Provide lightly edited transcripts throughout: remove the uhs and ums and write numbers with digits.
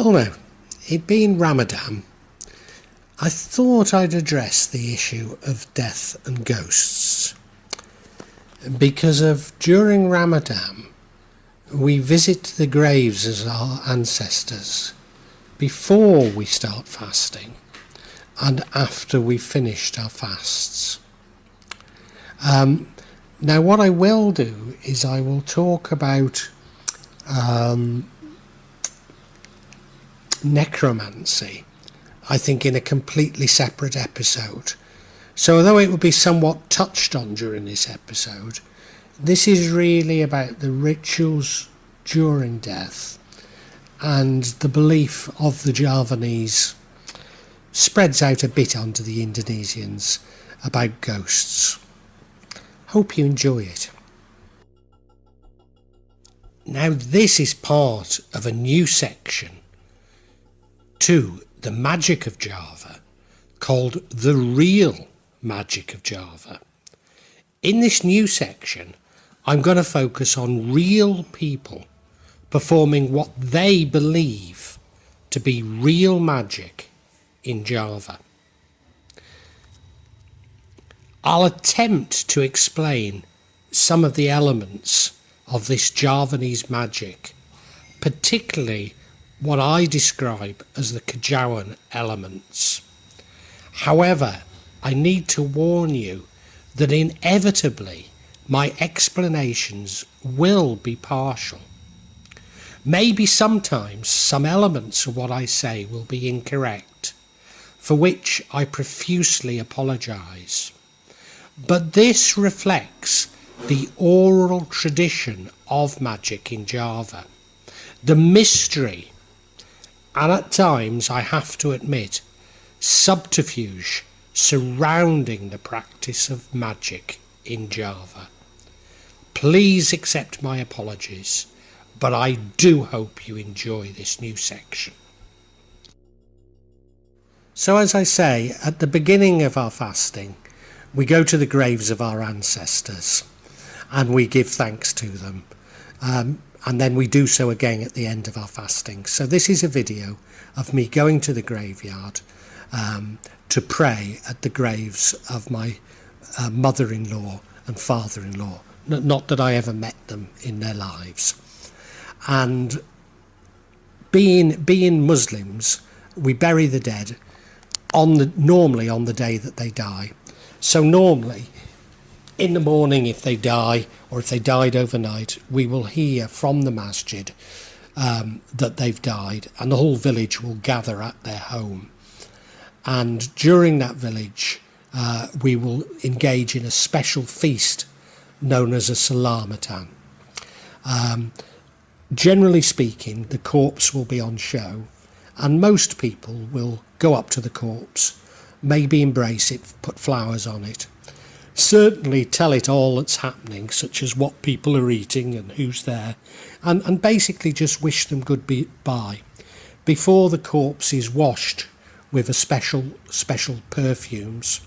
Well now, it being Ramadan, I thought I'd address the issue of death and ghosts. Because during Ramadan, we visit the graves of our ancestors before we start fasting and after we've finished our fasts. Now what I will do is I will talk about necromancy, I think, in a completely separate episode. So although it will be somewhat touched on during this episode, this is really about the rituals during death and the belief of the Javanese spreads out a bit onto the Indonesians about ghosts. Hope you enjoy it. Now this is part of a new section to the magic of Java called The Real Magic of Java. In this new section, I'm going to focus on real people performing what they believe to be real magic in Java. I'll attempt to explain some of the elements of this Javanese magic, particularly what I describe as the Kejawen elements. However, I need to warn you that inevitably my explanations will be partial. Maybe sometimes some elements of what I say will be incorrect, for which I profusely apologise. But this reflects the oral tradition of magic in Java, the mystery, and at times, I have to admit, subterfuge surrounding the practice of magic in Java. Please accept my apologies, but I do hope you enjoy this new section. So as I say, at the beginning of our fasting, we go to the graves of our ancestors and we give thanks to them. And then we do so again at the end of our fasting. So this is a video of me going to the graveyard to pray at the graves of my mother-in-law and father-in-law. Not that I ever met them in their lives. And being Muslims, we bury the dead normally on the day that they die. So normally, in the morning, if they die, or if they died overnight, we will hear from the masjid that they've died, and the whole village will gather at their home. And during that village, we will engage in a special feast known as a salamatan. Generally speaking, the corpse will be on show, and most people will go up to the corpse, maybe embrace it, put flowers on it, certainly tell it all that's happening, such as what people are eating and who's there, and basically just wish them goodbye before the corpse is washed with a special perfumes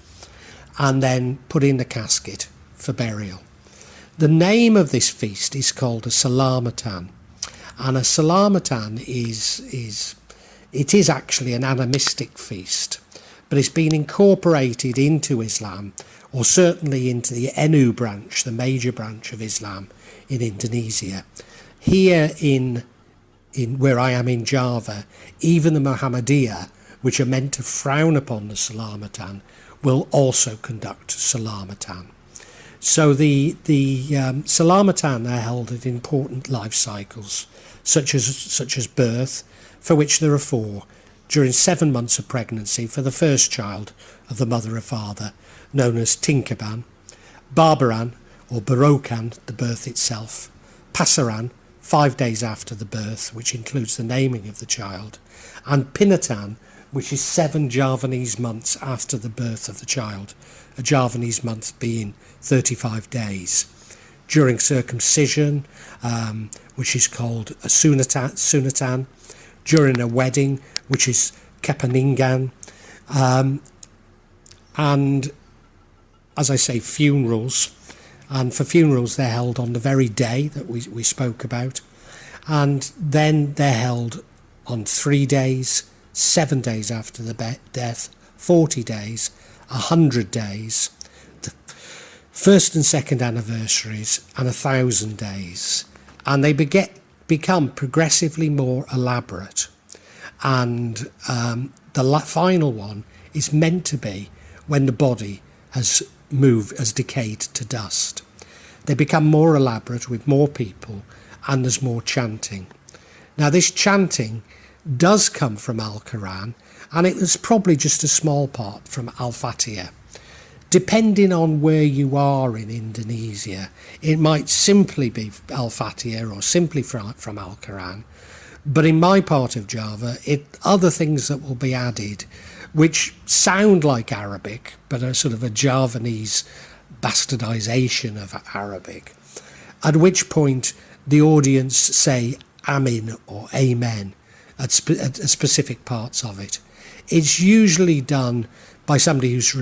and then put in the casket for burial. The name of this feast is called a salamatan, and a salamatan is actually an animistic feast, but it's been incorporated into Islam, or certainly into the NU branch, the major branch of Islam in Indonesia. Here in where I am in Java, even the Muhammadiyah, which are meant to frown upon the salamatan, will also conduct salamatan. So the salamatan are held at important life cycles, such as birth, for which there are 4, during 7 months of pregnancy for the first child of the mother or father, known as Tinkaban, Barbaran or Barokan, the birth itself, Pasaran, 5 days after the birth, which includes the naming of the child, and Pinatan, which is 7 Javanese months after the birth of the child, a Javanese month being 35 days. During circumcision, which is called a sunatan, during a wedding, which is kepaningan, and as I say, funerals. And for funerals, they're held on the very day that we spoke about. And then they're held on 3 days, 7 days after the death, 40 days, 100 days, the first and second anniversaries, and 1,000 days. And they become progressively more elaborate. And the final one is meant to be when the body has decayed to dust. They become more elaborate with more people, and there's more chanting. Now, this chanting does come from Al-Quran, and it was probably just a small part from Al-Fatiha. Depending on where you are in Indonesia, it might simply be Al-Fatiha or simply from Al-Quran. But in my part of Java, other things that will be added, which sound like Arabic, but are sort of a Javanese bastardization of Arabic, at which point the audience say Amin or Amen at specific parts of it. It's usually done by somebody who's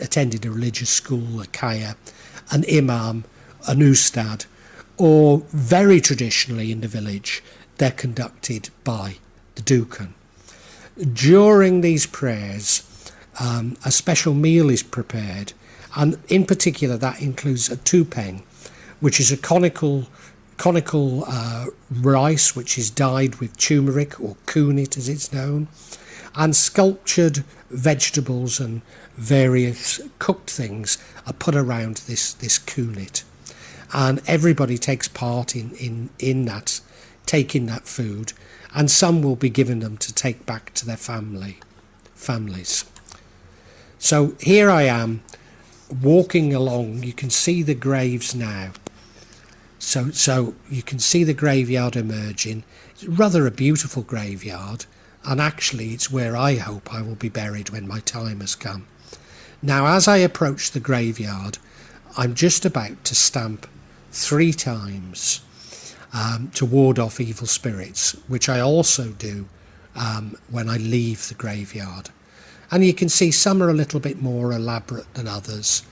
attended a religious school, a kaya, an imam, an ustad, or very traditionally in the village, they're conducted by the dukan. During these prayers, a special meal is prepared, and in particular that includes a tupeng, which is a conical rice which is dyed with turmeric, or kunit as it's known, and sculptured vegetables and various cooked things are put around this kunit, and everybody takes part in that, taking that food, and some will be given them to take back to their families. So here I am walking along. You can see the graves now. So you can see the graveyard emerging. It's rather a beautiful graveyard, and actually it's where I hope I will be buried when my time has come. Now, as I approach the graveyard, I'm just about to stamp 3 times to ward off evil spirits, which I also do when I leave the graveyard. And you can see some are a little bit more elaborate than others,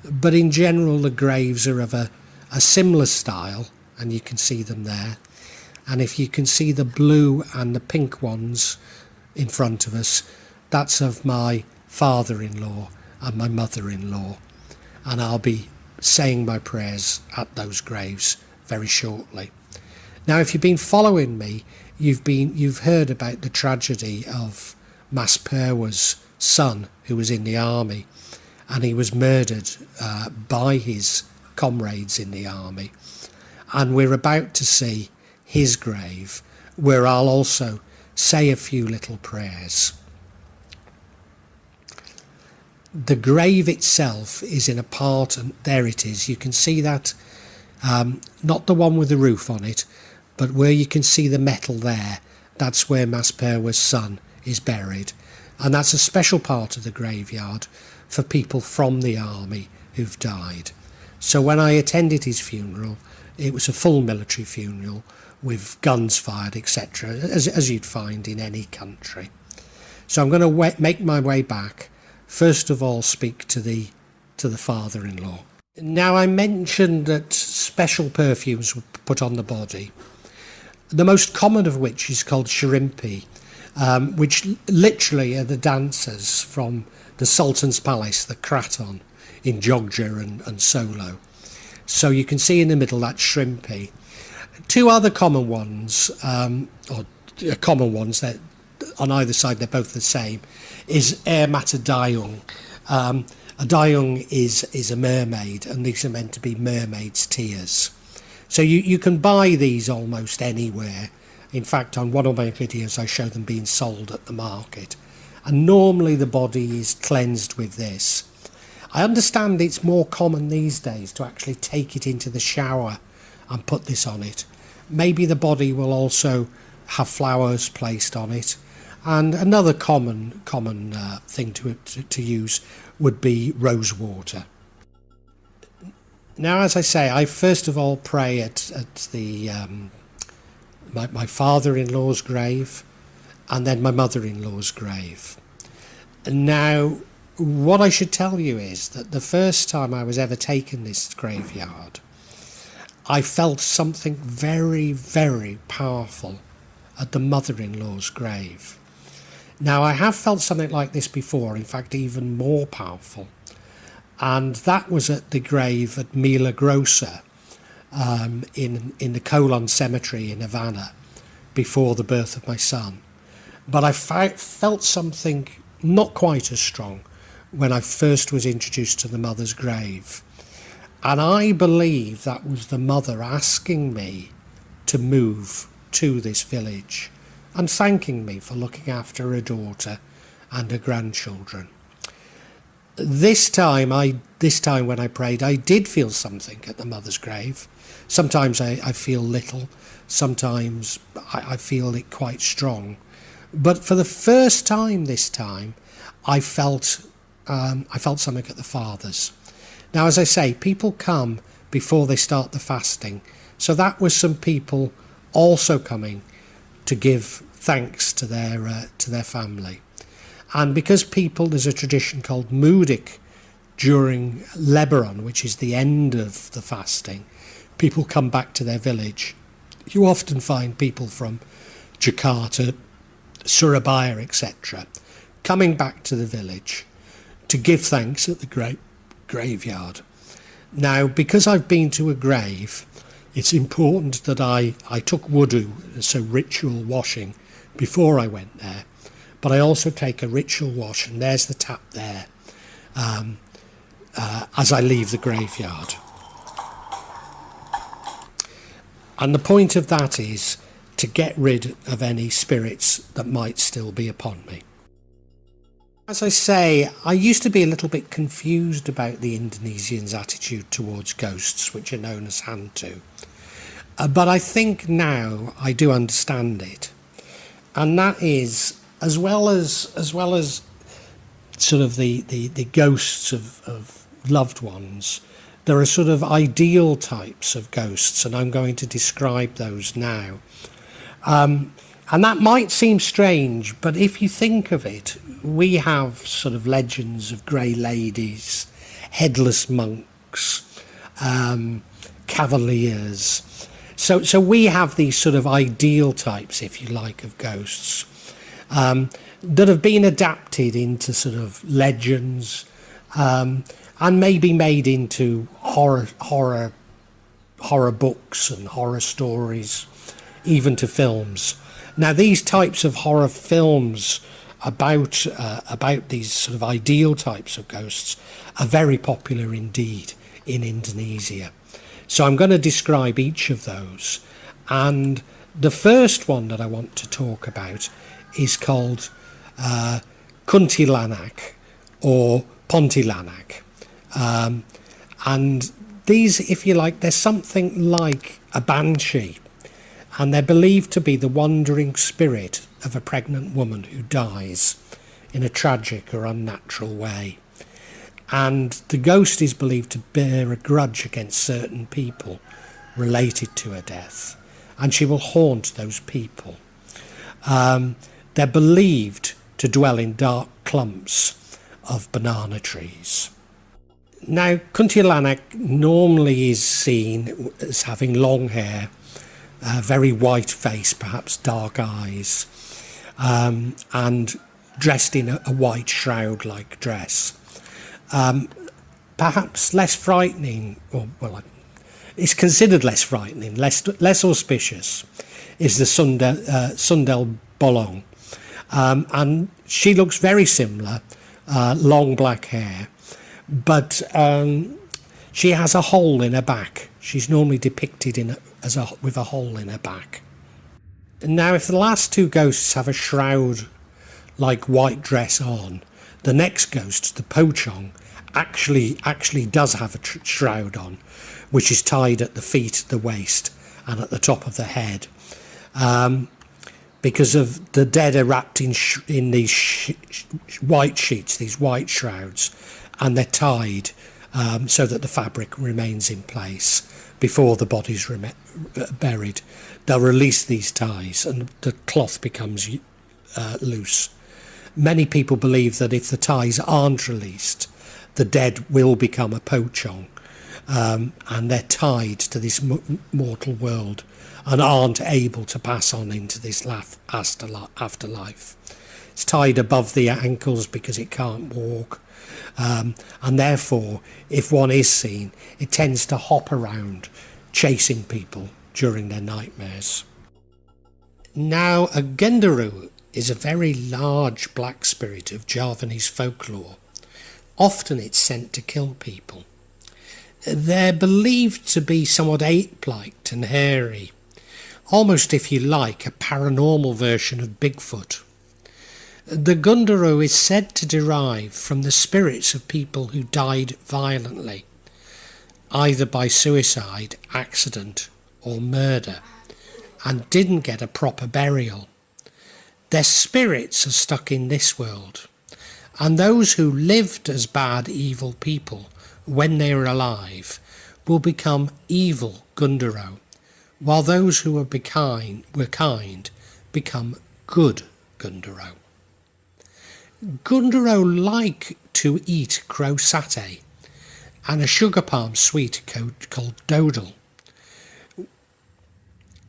but in general the graves are of a similar style, and you can see them there. And if you can see the blue and the pink ones in front of us, that's of my father-in-law and my mother-in-law, and I'll be saying my prayers at those graves very shortly. Now, if you've been following me, you've heard about the tragedy of Mas Perwa's son, who was in the army, and he was murdered by his comrades in the army. And we're about to see his grave, where I'll also say a few little prayers. The grave itself is in a part, and there it is. You can see that, not the one with the roof on it, but where you can see the metal there, that's where Mas Perwa's son is buried. And that's a special part of the graveyard for people from the army who've died. So when I attended his funeral, it was a full military funeral with guns fired, etc., as you'd find in any country. So I'm going to make my way back. First of all, speak to the father-in-law. Now, I mentioned that special perfumes were put on the body, the most common of which is called shirimpi, which literally are the dancers from the Sultan's Palace, the Kraton, in Jogja and Solo. So you can see in the middle that shrimpy. 2 other common ones, that on either side they're both the same, is air mata dayung. A dayung is a mermaid, and these are meant to be mermaids' tears. So you can buy these almost anywhere. In fact, on one of my videos I show them being sold at the market. And normally the body is cleansed with this. I understand it's more common these days to actually take it into the shower and put this on it. Maybe the body will also have flowers placed on it. And another common thing to use would be rose water. Now, as I say, I first of all pray at the my father-in-law's grave, and then my mother-in-law's grave. Now, what I should tell you is that the first time I was ever taken this graveyard, I felt something very, very powerful at the mother-in-law's grave. Now, I have felt something like this before, in fact even more powerful, and that was at the grave at Milagrosa in the Colon Cemetery in Havana before the birth of my son. But I felt something not quite as strong when I first was introduced to the mother's grave. And I believe that was the mother asking me to move to this village and thanking me for looking after her daughter and her grandchildren. This time when I prayed, I did feel something at the mother's grave. Sometimes I feel little, sometimes I feel it quite strong. But for the first time this time, I felt something at the father's. Now, as I say, people come before they start the fasting. So that was some people also coming to give thanks to their family. And because there's a tradition called Mudik during Lebaron, which is the end of the fasting, people come back to their village. You often find people from Jakarta, Surabaya, etc., coming back to the village to give thanks at the graveyard. Now, because I've been to a grave, it's important that I took wudu, so ritual washing, before I went there. But I also take a ritual wash, and there's the tap there, as I leave the graveyard. And the point of that is to get rid of any spirits that might still be upon me. As I say, I used to be a little bit confused about the Indonesians' attitude towards ghosts, which are known as hantu. But I think now I do understand it. And that is, as well as sort of the ghosts of loved ones, there are sort of ideal types of ghosts, and I'm going to describe those now. And that might seem strange, but if you think of it, we have sort of legends of grey ladies, headless monks, cavaliers. So we have these sort of ideal types, if you like, of ghosts that have been adapted into sort of legends and maybe made into horror books and horror stories, even to films. Now, these types of horror films about these sort of ideal types of ghosts are very popular indeed in Indonesia. So I'm going to describe each of those. And the first one that I want to talk about is called Kuntilanak or Pontilanak. And these, if you like, they're something like a banshee. And they're believed to be the wandering spirit of a pregnant woman who dies in a tragic or unnatural way. And the ghost is believed to bear a grudge against certain people related to her death, and she will haunt those people. They're believed to dwell in dark clumps of banana trees. Now, Kuntilanak normally is seen as having long hair, a very white face, perhaps dark eyes, and dressed in a white shroud-like dress. Perhaps less frightening, or well, it's considered less frightening, less auspicious, is the Sudel Bolong. And she looks very similar, long black hair, but she has a hole in her back. She's normally depicted with a hole in her back. Now, if the last two ghosts have a shroud-like white dress on, the next ghost, the Pochong, actually does have a shroud on, which is tied at the feet, the waist, and at the top of the head. Because of the dead are wrapped in these white sheets, these white shrouds, and they're tied so that the fabric remains in place before the body's buried. They'll release these ties and the cloth becomes loose. Many people believe that if the ties aren't released, the dead will become a Pochong, and they're tied to this mortal world and aren't able to pass on into this afterlife. It's tied above the ankles because it can't walk, and therefore, if one is seen, it tends to hop around, chasing people during their nightmares. Now, a Gunderuwo is a very large black spirit of Javanese folklore. Often it's sent to kill people. They're believed to be somewhat ape-like and hairy, almost, if you like, a paranormal version of Bigfoot. The Gundaro is said to derive from the spirits of people who died violently, either by suicide, accident or murder, and didn't get a proper burial. Their spirits are stuck in this world, and those who lived as bad, evil people when they were alive will become evil Gundaro, while those who were kind become good Gundaro. Gundaro like to eat crow satay and a sugar palm sweet called dodel.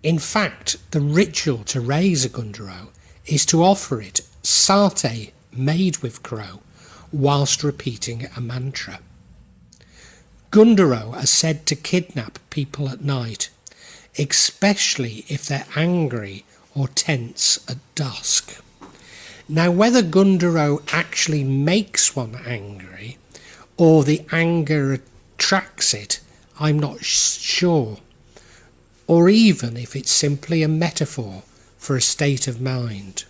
In fact, the ritual to raise a Gundaro is to offer it satay made with crow whilst repeating a mantra. Gundaro are said to kidnap people at night, especially if they're angry or tense at dusk. Now, whether Gundaro actually makes one angry or the anger attracts it, I'm not sure, or even if it's simply a metaphor for a state of mind.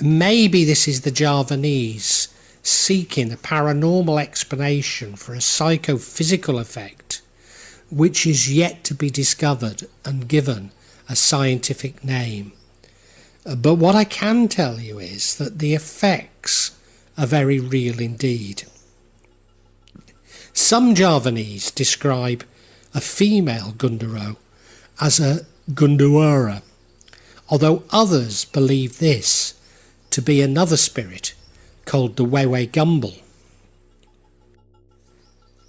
Maybe this is the Javanese seeking a paranormal explanation for a psychophysical effect which is yet to be discovered and given a scientific name. But what I can tell you is that the effects are very real indeed. Some Javanese describe a female Gundaro as a Gunderuwo, although others believe this to be another spirit called the Wayway Gumball.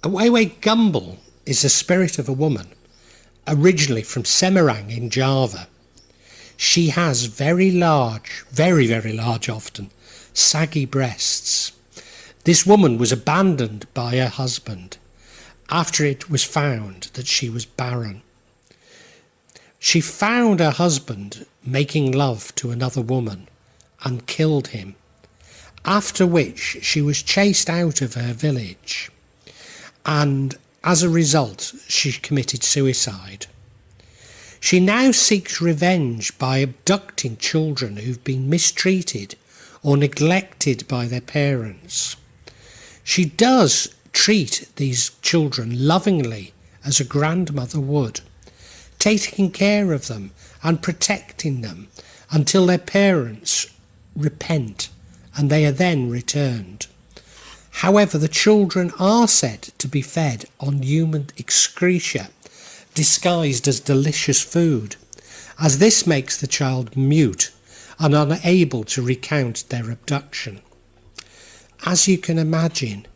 A Wayway Gumball is the spirit of a woman, originally from Semarang in Java. She has very large, very, very large often, saggy breasts. This woman was abandoned by her husband after it was found that she was barren. She found her husband making love to another woman and killed him, after which she was chased out of her village, and as a result she committed suicide. She now seeks revenge by abducting children who've been mistreated or neglected by their parents. She does treat these children lovingly as a grandmother would, taking care of them and protecting them until their parents repent and they are then returned. However, the children are said to be fed on human excreta disguised as delicious food, as this makes the child mute and unable to recount their abduction. As you can imagine,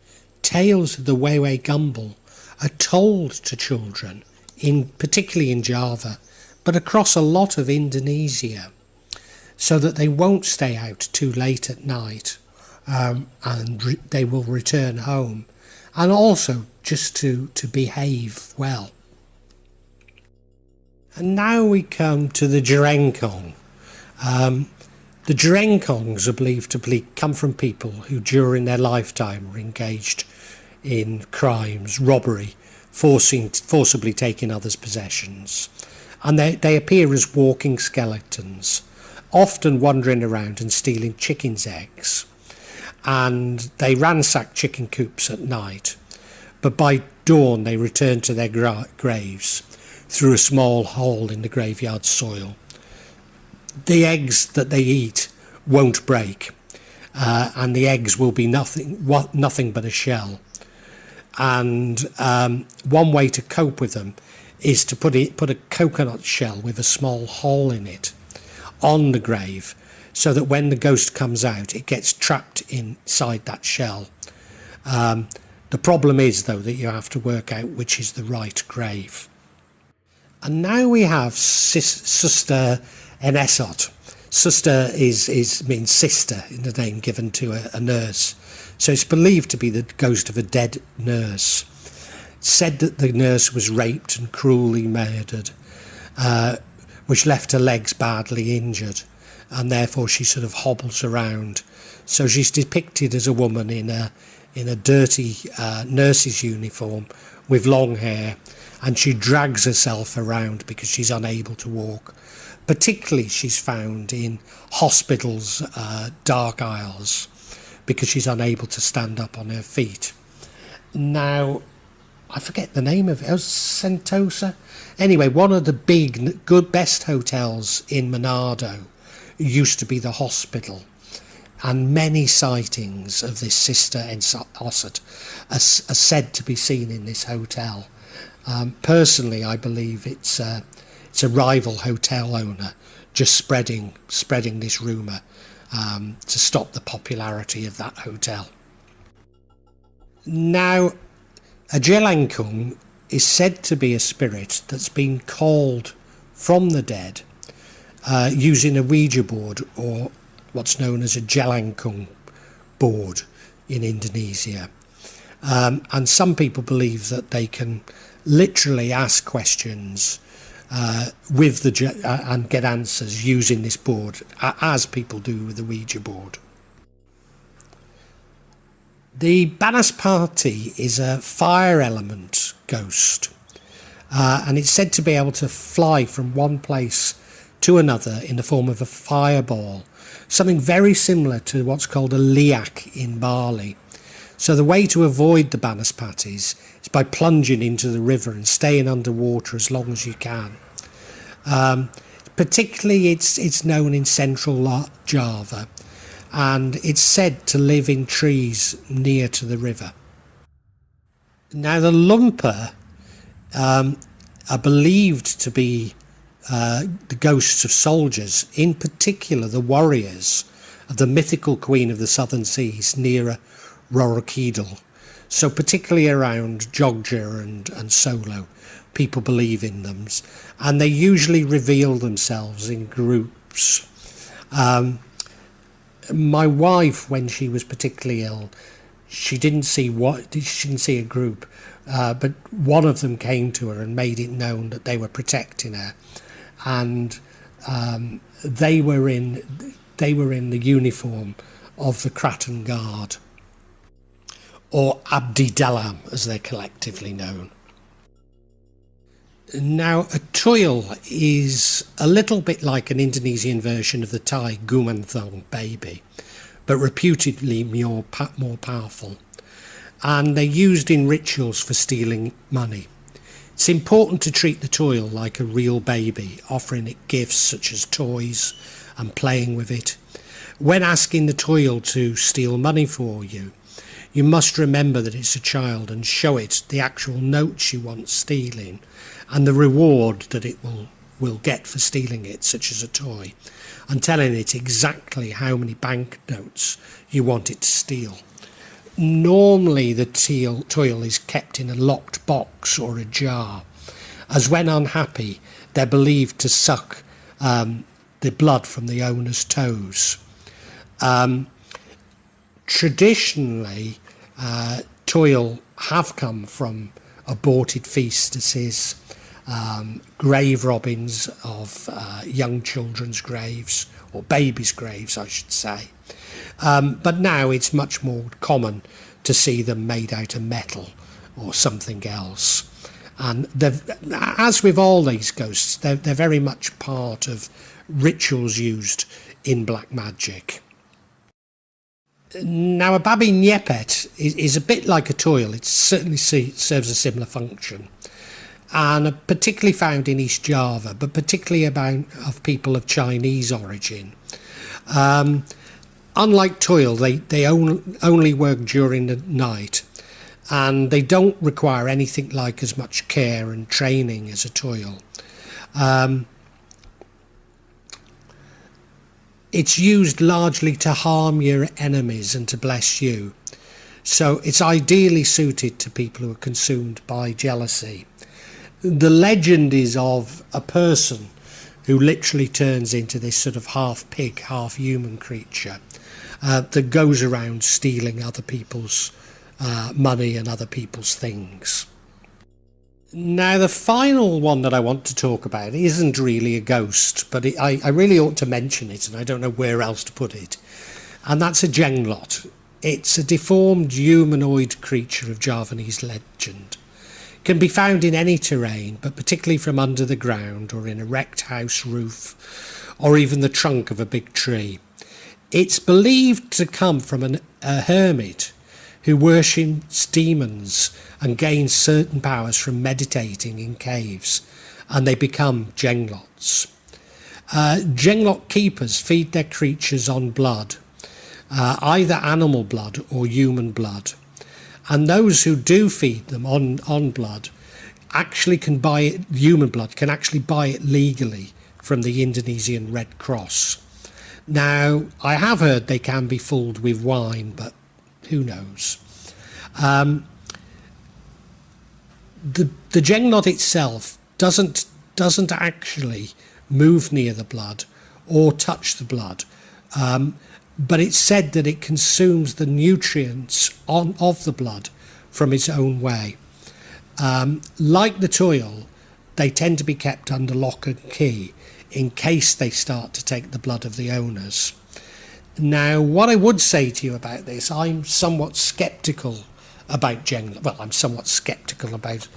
tales of the Wayway Gumball are told to children, particularly in Java, but across a lot of Indonesia, so that they won't stay out too late at night, and they will return home, and also just to behave well. And now we come to the Draenkong. The Draenkongs are believed to come from people who during their lifetime were engaged in crimes, robbery, forcibly taking others' possessions. And they appear as walking skeletons, often wandering around and stealing chickens' eggs. And they ransack chicken coops at night, but by dawn they return to their graves through a small hole in the graveyard soil. The eggs that they eat won't break, and the eggs will be nothing but a shell. And one way to cope with them is to put a coconut shell with a small hole in it on the grave, so that when the ghost comes out, it gets trapped inside that shell. The problem is, though, that you have to work out which is the right grave. And now we have Suster Ngesot. Suster means sister in the name given to a nurse. So it's believed to be the ghost of a dead nurse. It's said that the nurse was raped and cruelly murdered, which left her legs badly injured, and therefore she sort of hobbles around. So she's depicted as a woman in a dirty nurse's uniform with long hair, and she drags herself around because she's unable to walk. Particularly she's found in hospitals' dark aisles because she's unable to stand up on her feet. Now, I forget the name of it. Sentosa? Anyway, one of the big, best hotels in Manado used to be the hospital. And many sightings of this Sister Ngesot are said to be seen in this hotel. Personally, I believe it's a rival hotel owner just spreading this rumour to stop the popularity of that hotel. Now, a Jailankong is said to be a spirit that's been called from the dead using a Ouija board, or what's known as a Jalan Kung board in Indonesia. And some people believe that they can literally ask questions and get answers using this board, as people do with the Ouija board. The Banaspati is a fire element ghost, and it's said to be able to fly from one place to another in the form of a fireball, something very similar to what's called a liak in Bali. So the way to avoid the Banaspatis is by plunging into the river and staying underwater as long as you can. Particularly it's known in central Java, and it's said to live in trees near to the river. Now the Lampor are believed to be the ghosts of soldiers, in particular the warriors of the mythical queen of the southern seas, Nera Rorokidal. So particularly around Jogja and Solo, people believe in them, and they usually reveal themselves in groups. My wife, when she was particularly ill, she didn't see a group, but one of them came to her and made it known that they were protecting her, and they were in the uniform of the Kraton Guard, or Abdi Dalam as they're collectively known. Now, a Toil is a little bit like an Indonesian version of the Thai Gumanthong baby, but reputedly more powerful, and they're used in rituals for stealing money. It's important to treat the Toil like a real baby, offering it gifts such as toys and playing with it. When asking the Toil to steal money for you, you must remember that it's a child and show it the actual notes you want stealing and the reward that it will get for stealing it, such as a toy, and telling it exactly how many banknotes you want it to steal. Normally the Toil is kept in a locked box or a jar, as when unhappy they're believed to suck the blood from the owner's toes. Traditionally, Toil have come from aborted fetuses, grave robbings of young children's graves, or babies' graves I should say, but now it's much more common to see them made out of metal or something else. And as with all these ghosts, they're very much part of rituals used in black magic. Now, a Babi Ngepet is a bit like a Toil. It certainly serves a similar function, and particularly found in East Java, but particularly of people of Chinese origin. Unlike Toil, they only work during the night, and they don't require anything like as much care and training as a Toil. It's used largely to harm your enemies and to bless you. So it's ideally suited to people who are consumed by jealousy. The legend is of a person who literally turns into this sort of half pig, half human creature that goes around stealing other people's money and other people's things. Now, the final one that I want to talk about isn't really a ghost, but I really ought to mention it, and I don't know where else to put it. And that's a Genglot. It's a deformed humanoid creature of Javanese legend. Can be found in any terrain, but particularly from under the ground or in a wrecked house roof, or even the trunk of a big tree. It's believed to come from a hermit who worships demons and gains certain powers from meditating in caves, and they become Genglots. Genglot keepers feed their creatures on blood, either animal blood or human blood, and those who do feed them on blood actually can buy it, human blood, can actually buy it legally from the Indonesian Red Cross. Now, I have heard they can be fooled with wine, but who knows? The Genglot itself doesn't actually move near the blood or touch the blood, but it's said that it consumes the nutrients of the blood from its own way. Like the Toil, they tend to be kept under lock and key in case they start to take the blood of the owners. Now, what I would say to you about this, I'm somewhat sceptical about Genglot. Well, I'm somewhat sceptical about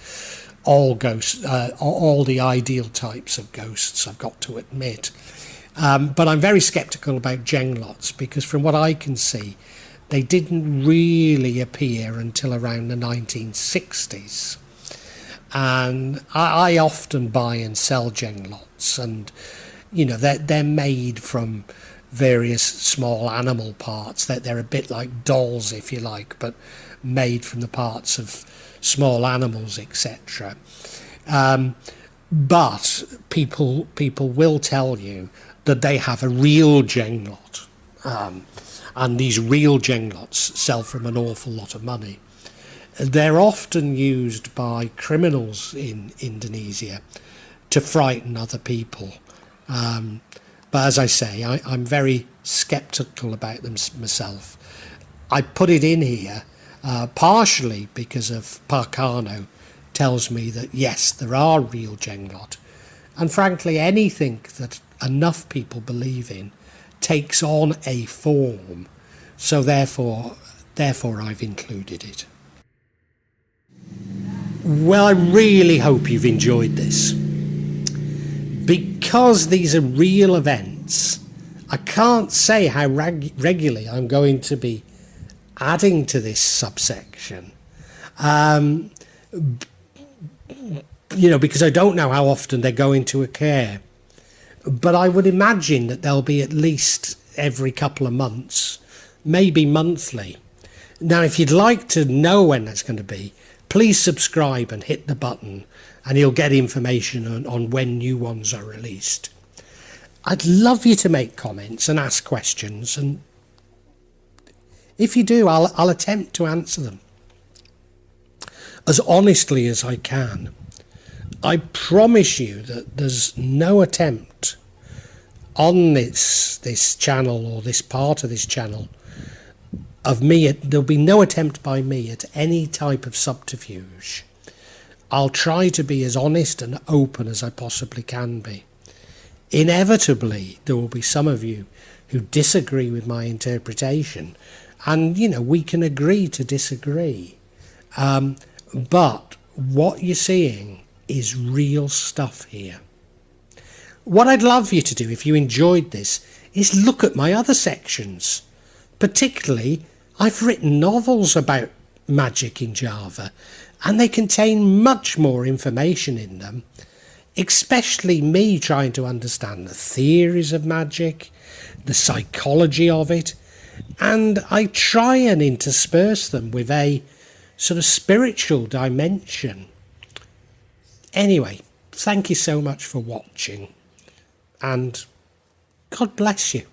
all ghosts, all the ideal types of ghosts, I've got to admit. But I'm very sceptical about Genglots because from what I can see, they didn't really appear until around the 1960s. And I often buy and sell Genglots, and you know they're made from various small animal parts. They're a bit like dolls, if you like, but made from the parts of small animals, etc. But people will tell you that they have a real Genglot, and these real Genglots sell for an awful lot of money. They're often used by criminals in Indonesia to frighten other people. But as I say, I'm very sceptical about them myself. I put it in here partially because of Parkano tells me that yes, there are real Genglot. And frankly, anything that enough people believe in takes on a form. So therefore I've included it. Well, I really hope you've enjoyed this. Because these are real events, I can't say how regularly I'm going to be adding to this subsection. Because I don't know how often they're going to occur. But I would imagine that they'll be at least every couple of months, maybe monthly. Now, if you'd like to know when that's going to be, please subscribe and hit the button, and you'll get information on when new ones are released. I'd love you to make comments and ask questions, and if you do, I'll attempt to answer them as honestly as I can. I promise you that there's no attempt on this channel or this part of this channel of me. There'll be no attempt by me at any type of subterfuge. I'll try to be as honest and open as I possibly can be. Inevitably, there will be some of you who disagree with my interpretation, and we can agree to disagree. But what you're seeing is real stuff here. What I'd love you to do, if you enjoyed this, is look at my other sections. Particularly, I've written novels about magic in Java, and they contain much more information in them, especially me trying to understand the theories of magic, the psychology of it, and I try and intersperse them with a sort of spiritual dimension. Anyway, thank you so much for watching, and God bless you.